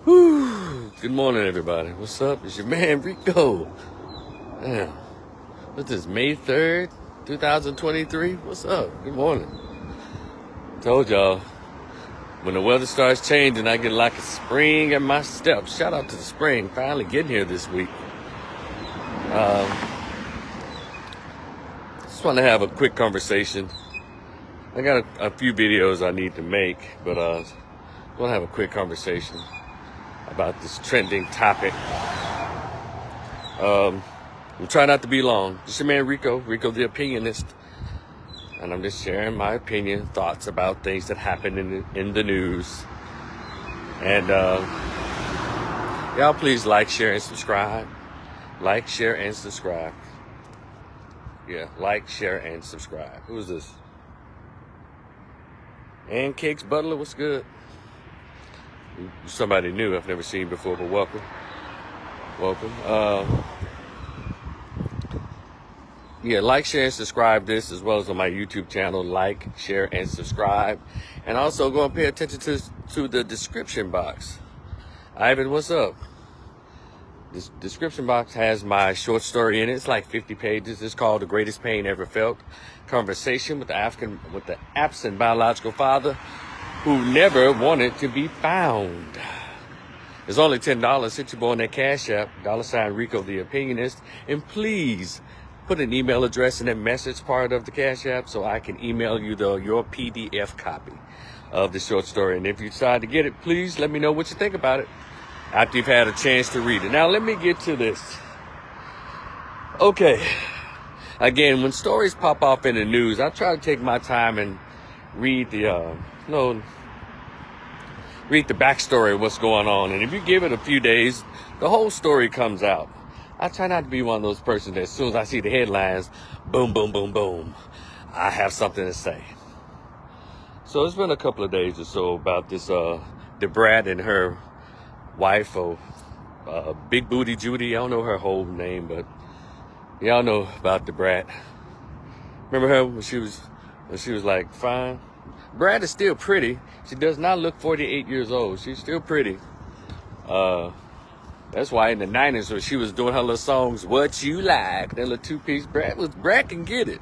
Whew. Good morning, everybody. What's up? It's your man, Rico. Damn. What's this, May 3rd, 2023? What's up? Good morning. Told y'all, when the weather starts changing, I get like a spring in my step. Shout out to the spring, finally getting here this week. Just want to have a quick conversation. I got a few videos I need to make, but I want to have a quick conversation about this trending topic. We'll try not to be long. This is your man Rico the opinionist, and I'm just sharing my opinion, thoughts about things that happen in the news. And y'all please like, share, and subscribe. Like, share, and subscribe. Yeah, like, share, and subscribe. Who is this? And Cakes Butler, what's good? Somebody new I've never seen before, but welcome. Yeah, like, share, and subscribe this, as well as on my YouTube channel. Like, share, and subscribe. And also go and pay attention to the description box. Ivan, what's up? This description box has my short story in it. It's like 50 pages. It's called The Greatest Pain Ever Felt. Conversation with the absent biological father who never wanted to be found. It's only $10. Hit your boy on that Cash App, $ Rico the Opinionist. And please put an email address in that message part of the Cash App so I can email you your PDF copy of the short story. And if you decide to get it, please let me know what you think about it after you've had a chance to read it. Now, let me get to this. Okay. Again, when stories pop off in the news, I try to take my time and read the backstory of what's going on. And if you give it a few days, the whole story comes out. I try not to be one of those persons that as soon as I see the headlines, boom, boom, boom, boom, I have something to say. So it's been a couple of days or so about this, the Brat and her wife, Big Booty Judy. I don't know her whole name, but y'all know about the Brat. Remember her when she was like fine? Brat is still pretty. She does not look 48 years old. She's still pretty. That's why in the 90s when she was doing her little songs, What You Like, that little two-piece, Brat can get it.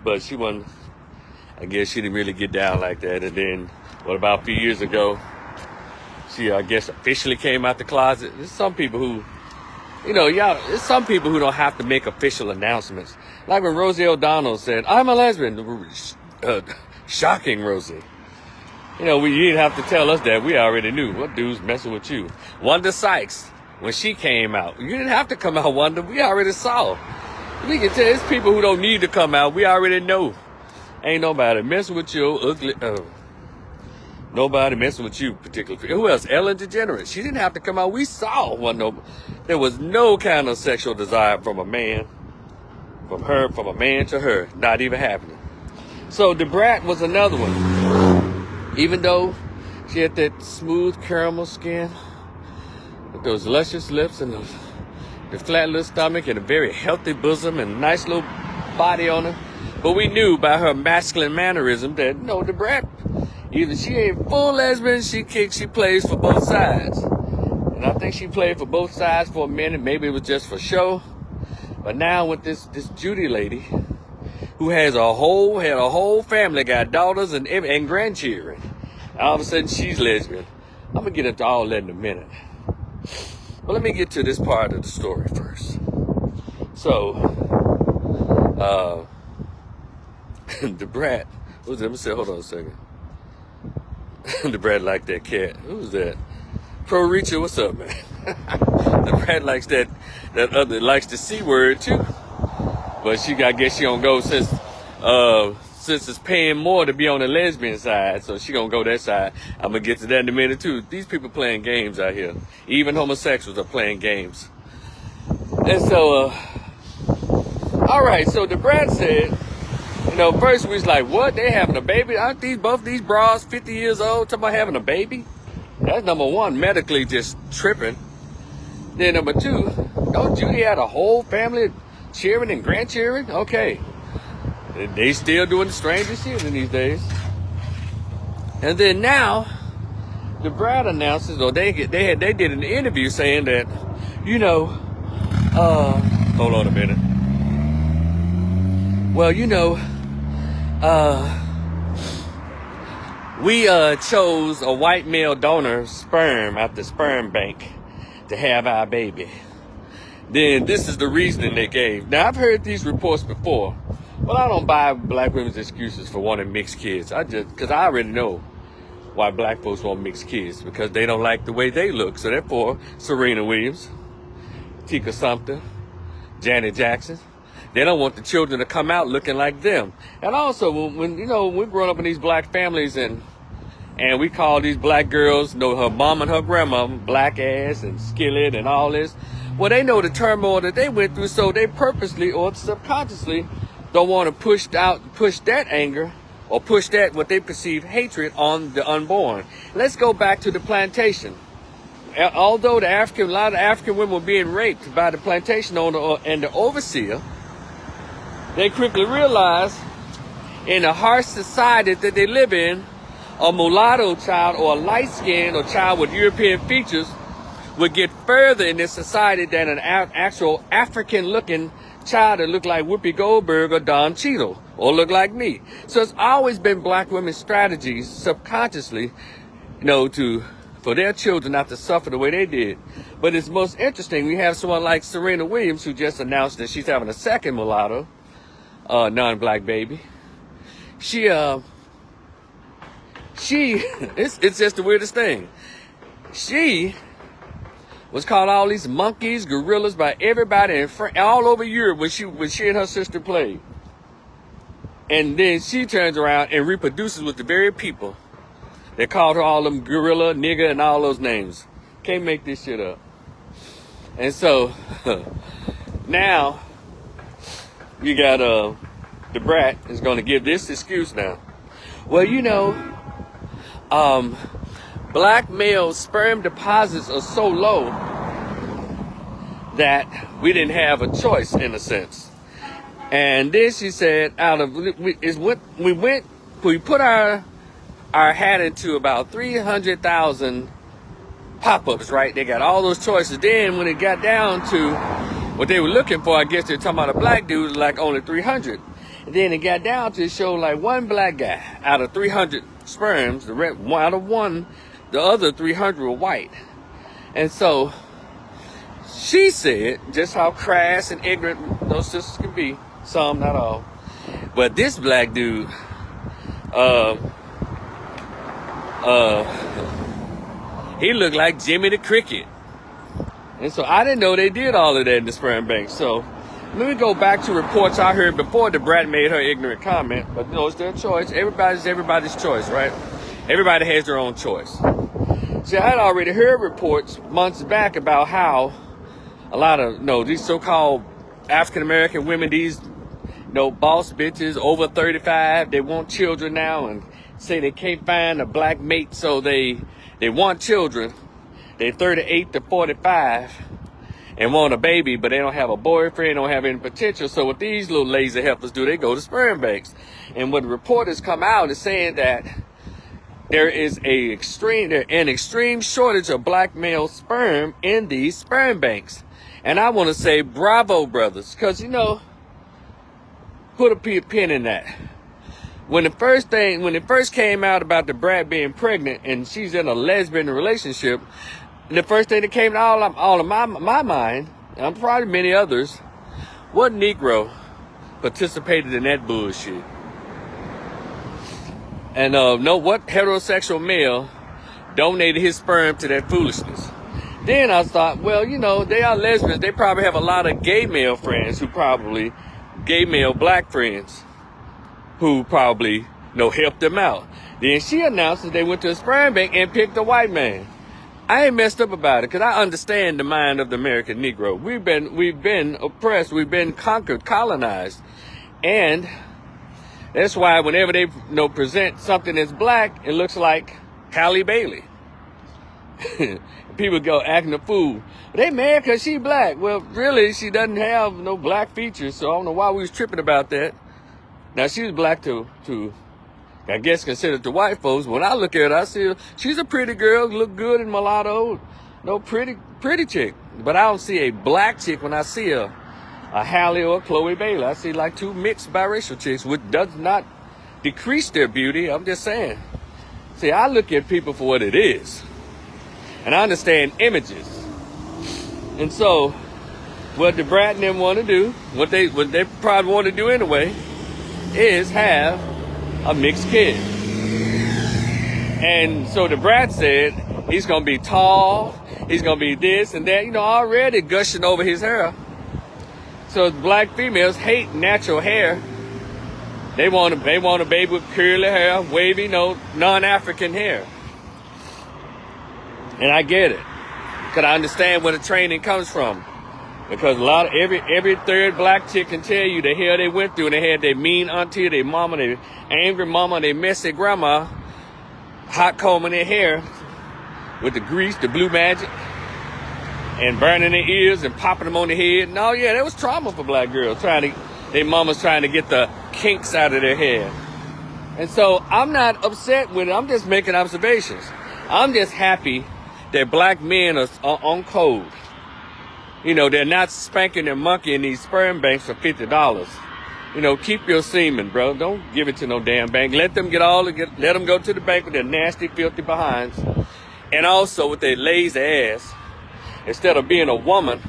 But she wasn't, I guess she didn't really get down like that. And then, about a few years ago, she, I guess, officially came out the closet. There's some people who, there's some people who don't have to make official announcements. Like when Rosie O'Donnell said, I'm a lesbian. Shocking, Rosie. You didn't have to tell us that. We already knew. What dude's messing with you? Wanda Sykes, when she came out, you didn't have to come out, Wanda. We already saw. We can tell there's people who don't need to come out. We already know. Ain't nobody messing with you, ugly. Nobody messing with you, particularly. Who else? Ellen DeGeneres. She didn't have to come out. We saw. There was no kind of sexual desire from a man, from a man to her. Not even happening. So the Brat was another one. Even though she had that smooth caramel skin, with those luscious lips and the flat little stomach and a very healthy bosom and a nice little body on her. But we knew by her masculine mannerism that, the Brat, either she ain't full lesbian, she plays for both sides. And I think she played for both sides for a minute. Maybe it was just for show. But now with this Judy lady, who had a whole family, got daughters and grandchildren. All of a sudden, she's lesbian. I'm going to get into all that in a minute. But let me get to this part of the story first. So, the Brat, who's that? Let me say, hold on a second. The Brat like that cat. Who's that? Pro Reacher, what's up, man? The Brat likes that other, likes the C word too. But I guess she gonna go since it's paying more to be on the lesbian side, so she gonna go that side. I'm gonna get to that in a minute too. These people playing games out here. Even homosexuals are playing games. And so, all right. So the Brat said, first we was like, what? They having a baby? Aren't both these bras 50 years old? Talking about having a baby? That's number one, medically just tripping. Then number two, don't Judy have a whole family? Children and grandchildren? Okay. They still doing the strangest shit in these days. And then now, the Brat announces, or they did an interview saying that, you know, hold on a minute. Well, you know, we chose a white male donor sperm at the sperm bank to have our baby. Then this is the reasoning they gave. Now, I've heard these reports before, but I don't buy black women's excuses for wanting mixed kids. Because I already know why black folks want mixed kids, because they don't like the way they look. So therefore, Serena Williams, Tika Sumpter, Janet Jackson, they don't want the children to come out looking like them. And also, when you know, we're growing up in these black families, and we call these black girls, you know, her mom and her grandma, black ass and skillet and all this. Well, they know the turmoil that they went through, so they purposely or subconsciously don't want to push that anger or push that what they perceive hatred on the unborn. Let's go back to the plantation. Although a lot of African women were being raped by the plantation owner and the overseer, they quickly realized in the harsh society that they live in, a mulatto child or a light skin or child with European features would get further in this society than an actual African-looking child that looked like Whoopi Goldberg or Don Cheadle or look like me. So it's always been black women's strategies subconsciously, you know, for their children not to suffer the way they did. But it's most interesting, we have someone like Serena Williams who just announced that she's having a second mulatto, non-black baby. It's just the weirdest thing. She was called all these monkeys, gorillas by everybody all over Europe when she and her sister played. And then she turns around and reproduces with the very people that called her all them gorilla, nigga, and all those names. Can't make this shit up. And so now you got the Brat is going to give this excuse now. Well, you know, black male sperm deposits are so low that we didn't have a choice, in a sense. And then she said, we put our hat into about 300,000 pop-ups, right? They got all those choices. Then when it got down to what they were looking for, I guess they're talking about a black dude, like only 300. And then it got down to show like one black guy out of 300 sperms, out of one, the other 300 were white. And so she said, just how crass and ignorant those sisters can be, some, not all. But this black dude, he looked like Jimmy the Cricket. And so I didn't know they did all of that in the sperm bank. So let me go back to reports I heard before the Brat made her ignorant comment. But you know, it's their choice. Everybody's choice, right? Everybody has their own choice. See, I had already heard reports months back about how a lot of, these so-called African-American women, these, boss bitches over 35, they want children now and say they can't find a black mate, so they want children. They're 38 to 45 and want a baby, but they don't have a boyfriend, don't have any potential. So what these little lazy heifers do, they go to sperm banks. And what the report has come out is saying that there is an extreme shortage of black male sperm in these sperm banks. And I want to say bravo, brothers, because, put a pin in that. When it first came out about the Brat being pregnant and she's in a lesbian relationship, the first thing that came to all of my mind, and probably many others, what Negro participated in that bullshit? And what heterosexual male donated his sperm to that foolishness? Then I thought, well, they are lesbians. They probably have a lot of gay male friends gay male black friends who probably, helped them out. Then she announced that they went to a sperm bank and picked a white man. I ain't messed up about it because I understand the mind of the American Negro. We've been oppressed. We've been conquered, colonized. And that's why whenever they present something that's black, it looks like Halle Bailey. People go acting a fool. They mad because she black. Well, really, she doesn't have no black features, so I don't know why we was tripping about that. Now, she was black to I guess considered to white folks. When I look at her, I see her, she's a pretty girl, look good in mulatto, no pretty chick. But I don't see a black chick when I see a Halle or a Chloe Bailey. I see like two mixed biracial chicks, which does not decrease their beauty. I'm just saying. See, I look at people for what it is. And I understand images. And so, what the Brat and them want to do, what they probably want to do anyway, is have a mixed kid. And so the Brat said he's going to be tall, he's going to be this and that, already gushing over his hair. So black females hate natural hair. They want a baby with curly hair, wavy, non-African hair. And I get it. Because I understand where the training comes from. Because every third black chick can tell you the hell they went through, and they had their mean auntie, their mama, their angry mama, their messy grandma, hot combing their hair with the grease, the blue magic, and burning their ears and popping them on the head. And that was trauma for black girls, their mamas trying to get the kinks out of their hair. And so I'm not upset with it. I'm just making observations. I'm just happy that black men are on code. They're not spanking their monkey in these sperm banks for $50. Keep your semen, bro. Don't give it to no damn bank. Let them let them go to the bank with their nasty, filthy behinds. And also with their lazy ass. Instead of being a woman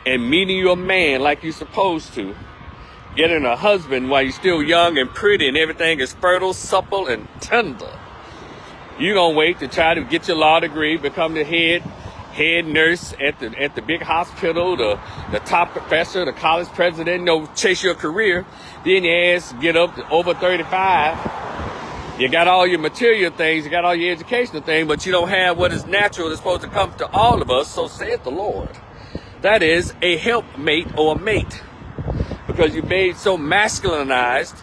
and meeting your man like you're supposed to, getting a husband while you're still young and pretty and everything is fertile, supple, and tender. You're going to wait to try to get your law degree, become the head nurse at the big hospital, the top professor, the college president, chase your career. Then your ass get up to over 35. You got all your material things, you got all your educational things, but you don't have what is natural that's supposed to come to all of us, so saith the Lord. That is a helpmate or a mate. Because you're made so masculinized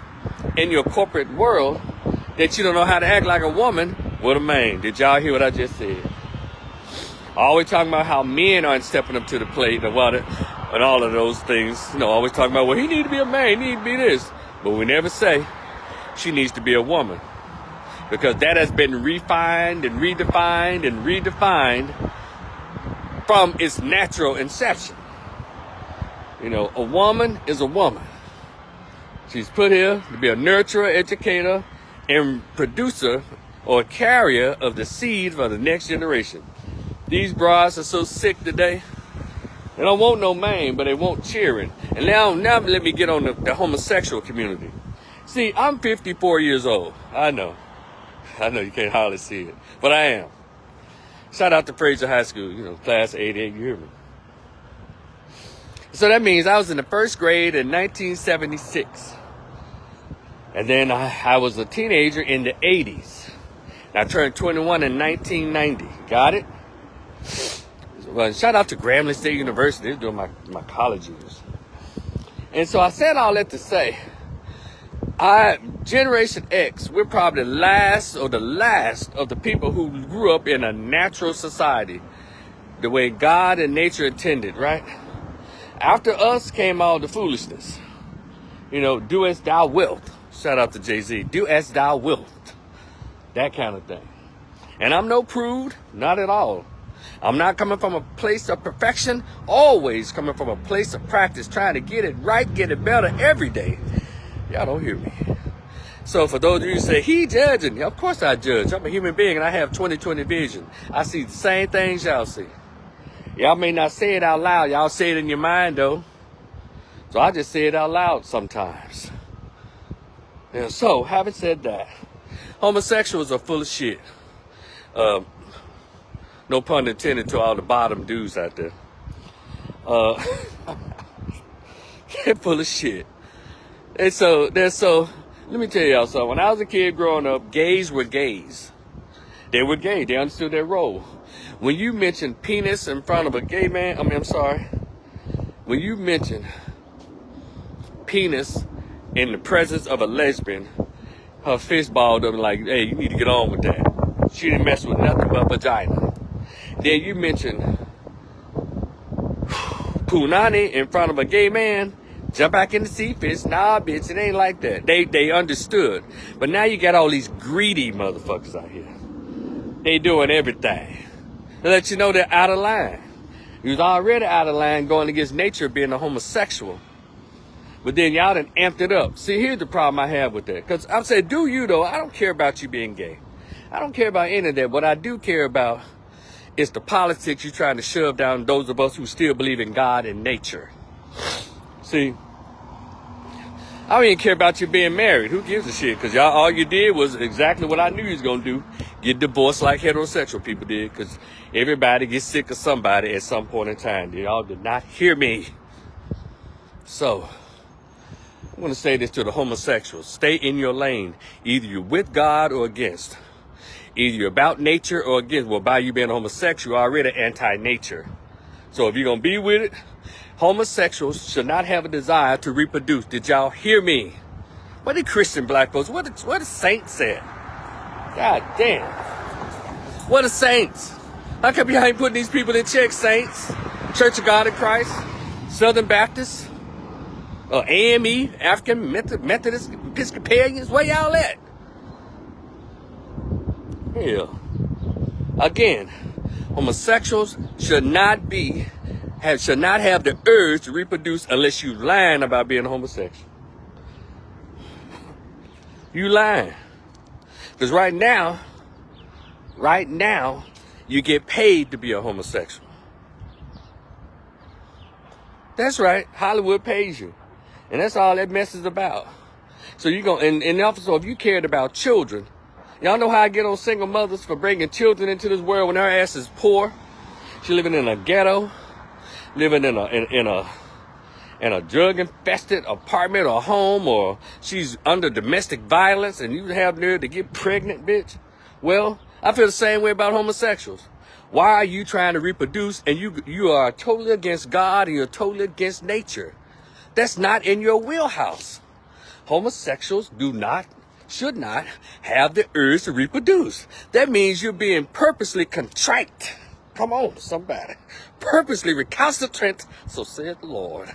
in your corporate world that you don't know how to act like a woman with a man. Did y'all hear what I just said? Always talking about how men aren't stepping up to the plate and all of those things. Always talking about, well, he need to be a man, he need to be this. But we never say she needs to be a woman. Because that has been refined and redefined and redefined from its natural inception. A woman is a woman. She's put here to be a nurturer, educator, and producer or carrier of the seed for the next generation. These brides are so sick today. They don't want no man, but they want cheering. And now let me get on the homosexual community. See, I'm 54 years old. I know you can't hardly see it, but I am. Shout out to Fraser High School, class 88, you hear me? So that means I was in the first grade in 1976. And then I was a teenager in the 80s. I turned 21 in 1990. Got it? Well, shout out to Grambling State University. They're doing my college years. And so I said all that to say, Generation X, we're probably the last of the people who grew up in a natural society, the way God and nature intended, right? After us came all the foolishness. Do as thou wilt. Shout out to Jay-Z. Do as thou wilt. That kind of thing. And I'm no prude, not at all. I'm not coming from a place of perfection, always coming from a place of practice, trying to get it right, get it better every day. Y'all don't hear me. So for those of you who say, he judging, of course I judge. I'm a human being and I have 20/20 vision. I see the same things y'all see. Y'all may not say it out loud. Y'all say it in your mind, though. So I just say it out loud sometimes. And so, having said that, homosexuals are full of shit. No pun intended to all the bottom dudes out there. They're full of shit. And so, let me tell y'all something. When I was a kid growing up, gays were gays. They were gay. They understood their role. When you mention penis in front of a gay man, when you mention penis in the presence of a lesbian, her fist balled up and like, hey, you need to get on with that. She didn't mess with nothing but vagina. Then you mention punani in front of a gay man, jump back in the sea, fish. Nah, bitch, it ain't like that. They understood. But now you got all these greedy motherfuckers out here. They doing everything. They let you know they're out of line. You was already out of line going against nature being a homosexual. But then y'all done amped it up. See, here's the problem I have with that. Because I'm saying, do you though? I don't care about you being gay. I don't care about any of that. What I do care about is the politics you're trying to shove down those of us who still believe in God and nature. See, I don't even care about you being married. Who gives a shit? Because y'all, all you did was exactly what I knew you was going to do. Get divorced like heterosexual people did. Because everybody gets sick of somebody at some point in time. Y'all did not hear me. So, I'm going to say this to the homosexuals. Stay in your lane. Either you're with God or against. Either you're about nature or against. Well, by you being homosexual, you're already anti-nature. So if you're going to be with it, homosexuals should not have a desire to reproduce. Did y'all hear me? What did Christian black folks, what the saints said? God damn. What the saints? How come y'all ain't putting these people in check, saints? Church of God in Christ? Southern Baptists? AME, African Methodist Episcopalians? Where y'all at? Hell. Again, homosexuals should not have the urge to reproduce unless you lying about being homosexual. You lying. Because right now, you get paid to be a homosexual. That's right. Hollywood pays you. And that's all that mess is about. So you go, and also if you cared about children, y'all know how I get on single mothers for bringing children into this world when her ass is poor. She living in a ghetto, living in a drug-infested apartment or home, or she's under domestic violence and you have nerve to get pregnant, bitch. Well, I feel the same way about homosexuals. Why are you trying to reproduce and you are totally against God and you're totally against nature? That's not in your wheelhouse. Homosexuals should not have the urge to reproduce. That means you're being purposely contrite. Come on, somebody. Purposely recalcitrant, so said the Lord.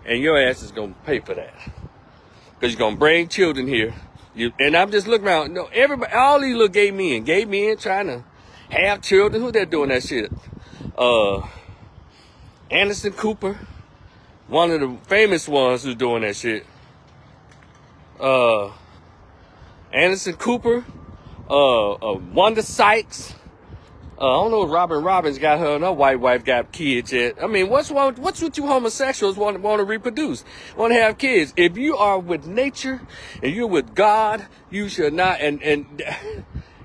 And your ass is going to pay for that. Because you're going to bring children here. And I'm just looking around. No, everybody, all these little gay men trying to have children. Who they're doing that shit? Anderson Cooper. One of the famous ones who's doing that shit. Anderson Cooper. Wanda Sykes. I don't know if Robin Robbins got her and her white wife got kids yet. I mean, what's with you homosexuals want to reproduce, want to have kids? If you are with nature and you're with God, you should not, and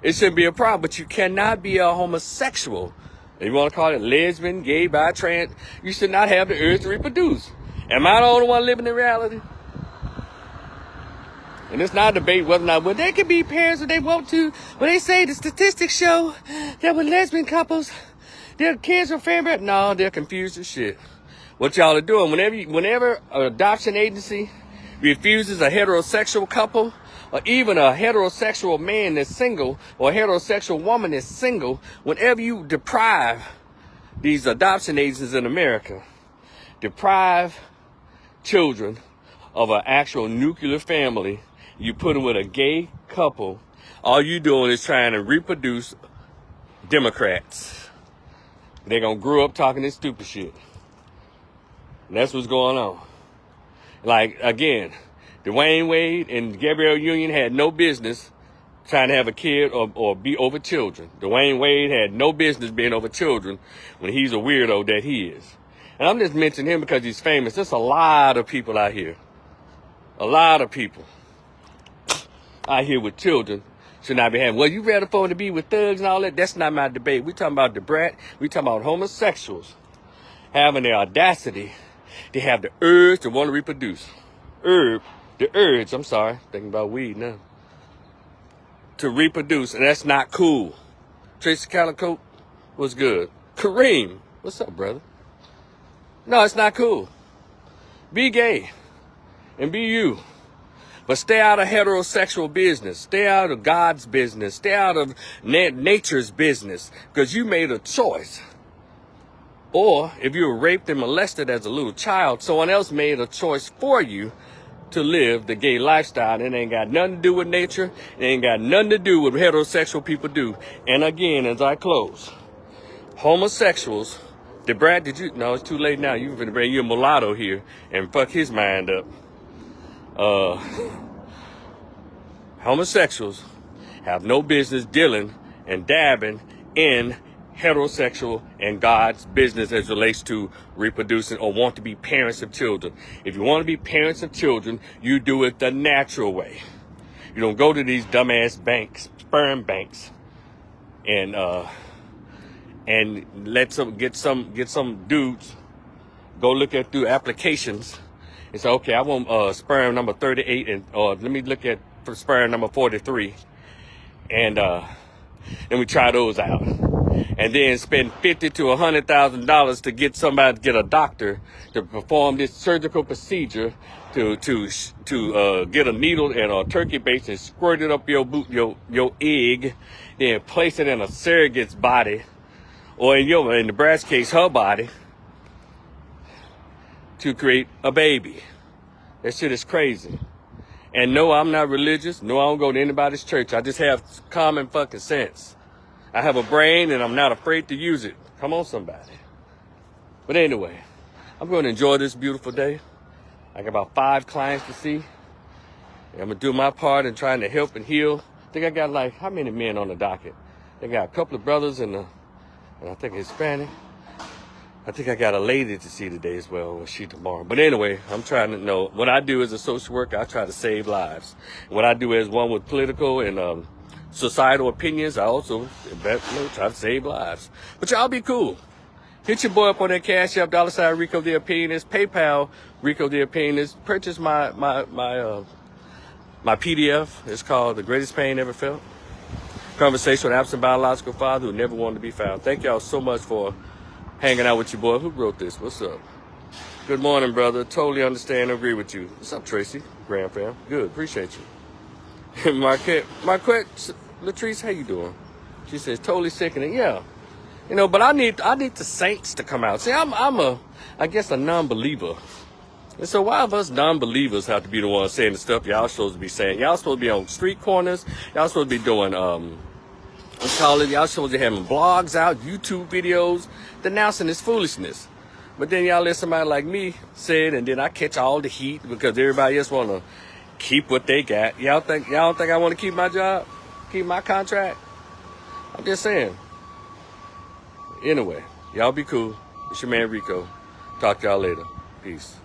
it shouldn't be a problem, but you cannot be a homosexual. If you want to call it lesbian, gay, bi, trans, you should not have the urge to reproduce. Am I the only one living in reality? And it's not a debate whether or not, well, they can be parents if they want to. But they say the statistics show that with lesbian couples, their kids are family. No, they're confused as shit. What y'all are doing, whenever an adoption agency refuses a heterosexual couple, or even a heterosexual man that's single, or a heterosexual woman that's single, whenever you deprive these adoption agencies in America, deprive children of an actual nuclear family, you put them with a gay couple, all you doing is trying to reproduce Democrats. They're going to grow up talking this stupid shit. And that's what's going on. Like, again, Dwayne Wade and Gabrielle Union had no business trying to have a kid or be over children. Dwayne Wade had no business being over children when he's a weirdo that he is. And I'm just mentioning him because he's famous. There's a lot of people out here. A lot of people out here with children should not be having. Well, you rather for them to be with thugs and all that? That's not my debate. We talking about the Brat. We talking about homosexuals having the audacity to have the urge to want to reproduce. Thinking about weed now. To reproduce, and that's not cool. Tracy Calico, what's good? Kareem, what's up, brother? No, it's not cool. Be gay and be you. But stay out of heterosexual business. Stay out of God's business. Stay out of nature's business. Because you made a choice. Or if you were raped and molested as a little child, someone else made a choice for you to live the gay lifestyle. It ain't got nothing to do with nature. It ain't got nothing to do with what heterosexual people do. And again, as I close, homosexuals, the Brat, did you? No, it's too late now. You're gonna bring you a mulatto here and fuck his mind up. Homosexuals have no business dealing and dabbing in heterosexual and God's business as relates to reproducing or want to be parents of children. If you want to be parents of children, you do it the natural way. You don't go to these dumbass banks, sperm banks, and let get some dudes go look at through applications and say, okay, I want sperm number 38 and let me look at for sperm number 43, and then we try those out, and then spend $50,000 to $100,000 to get somebody, to get a doctor to perform this surgical procedure to get a needle and a turkey base and squirt it up your egg, then place it in a surrogate's body, or in the Brat's case, her body, to create a baby. That shit is crazy. And no, I'm not religious. No, I don't go to anybody's church. I just have common fucking sense. I have a brain and I'm not afraid to use it. Come on, somebody. But anyway, I'm going to enjoy this beautiful day. I got about 5 clients to see. And I'm going to do my part in trying to help and heal. I think I got like, how many men on the docket? They got a couple of brothers and I think Hispanic. I think I got a lady to see today as well, or she tomorrow. But anyway, I'm trying to know. What I do as a social worker, I try to save lives. What I do as one with political and societal opinions, I also try to save lives. But y'all be cool. Hit your boy up on that Cash App, $ Rico the Opinionist, PayPal, Rico the Opinionist. Purchase my PDF. It's called The Greatest Pain Ever Felt. Conversation with an absent biological father who never wanted to be found. Thank y'all so much for hanging out with your boy. Who wrote this? What's up? Good morning, brother. Totally understand and agree with you. What's up, Tracy? Grand fam. Good. Appreciate you. Marquette, Latrice, how you doing? She says, totally sickening. Yeah. You know, but I need the saints to come out. See, I guess a non-believer. And so why of us non-believers have to be the ones saying the stuff y'all supposed to be saying? Y'all supposed to be on street corners. Y'all supposed to be doing, y'all supposed to be having blogs out, YouTube videos, denouncing this foolishness. But then y'all let somebody like me say it, and then I catch all the heat because everybody else want to keep what they got. Y'all don't think I want to keep my job? Keep my contract? I'm just saying. Anyway, y'all be cool. It's your man Rico. Talk to y'all later. Peace.